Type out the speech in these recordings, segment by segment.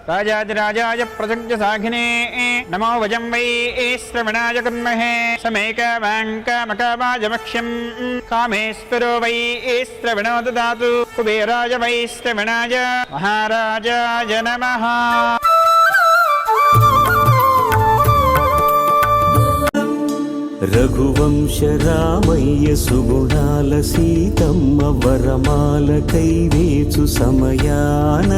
राजाधिराजाय प्रसज्य साघिने नमो वजं वै श्रवणाय कुर्महे समेकवाङ्कामकावाजमक्ष्यं कामेश्वरो वै श्रवणो ददातु कुबेराय वै श्रवणाय महाराजाय नमः। రఘువంశ రామయ్య సుగుణాల సీతమ్మ వరమాల కైవేచు సమయాన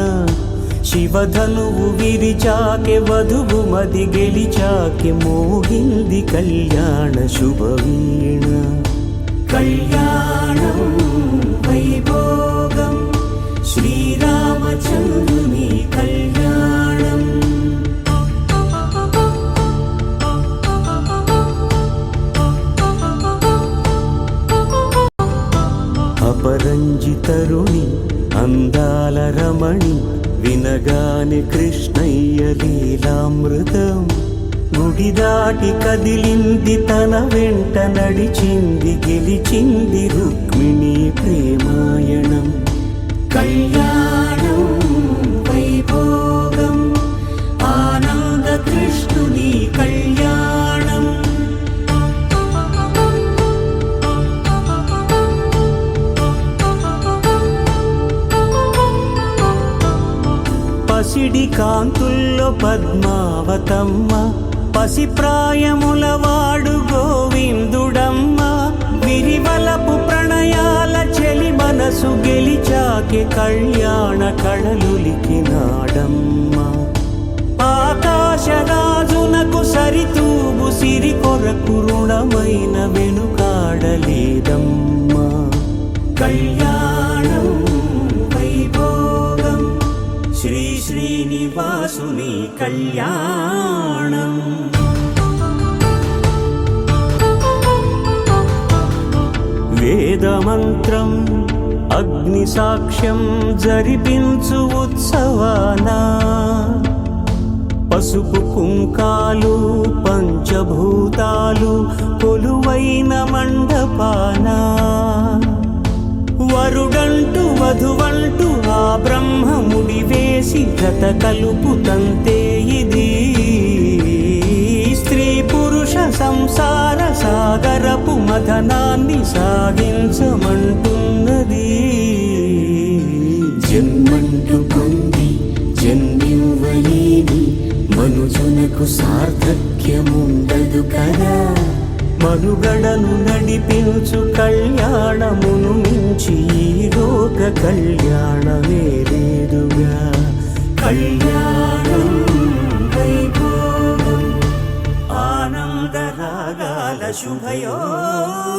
శివధనువు విరిచాకె వధువు మది గెలిచాకె మోగింది కళ్యాణ శుభవీణ కళ్యాణం వైభోగం శ్రీరామచంద్రుని కళ్యాణం అపరంజితరుణి అందాల రమణి వినగానే కృష్ణయ్య లీలామృతం గుడి దాటి కదిలింది తన వెంట నడిచింది గెలిచింది రుక్మిణి ప్రేమాయణం కళ్యాణం వైభోగం ఆనంద కృష్ణుని కళ్యాణం పసిడి కాంతుల్లో పద్మావతమ్మ పసిప్రాయముల వాడు గోవిందుడమ్మ విరివలపు ప్రణయాల చెలి మనసు గెలిచాకే కళ్యాణ కళలులికినాడమ్మ ఆకాశరాజునకు సరితూగు సిరి కొరకు రుణమైన వెనుకాడలేదమ్మ కళ్యాణం వైభోగం శ్రీ శ్రీనివాసుని కళ్యాణం వేదమంత్రం అగ్ని సాక్ష్యం జరిపించు ఉత్సవాన పసుపు కుంకాలు పంచభూతాలు కొలువైన మండపాన వరుడంటూ వధువంటూ ఆ బ్రహ్మముడి వేసి గత కలుపుతంతే ఇది స్త్రీ పురుష సంసార సాగరపు మథనాన్ని సాగించమంటున్నది జన్మంటూ పొంది జన్మివ్వలేని మనుజునకు సార్థక్యముండదు కదా మనుగడను నడిపించు కళ్యాణమును మించి ఈ లోక కళ్యాణమే లేదుగా కళ్యాణం వైభోగం ఆనంద రాగాల శుభయోగం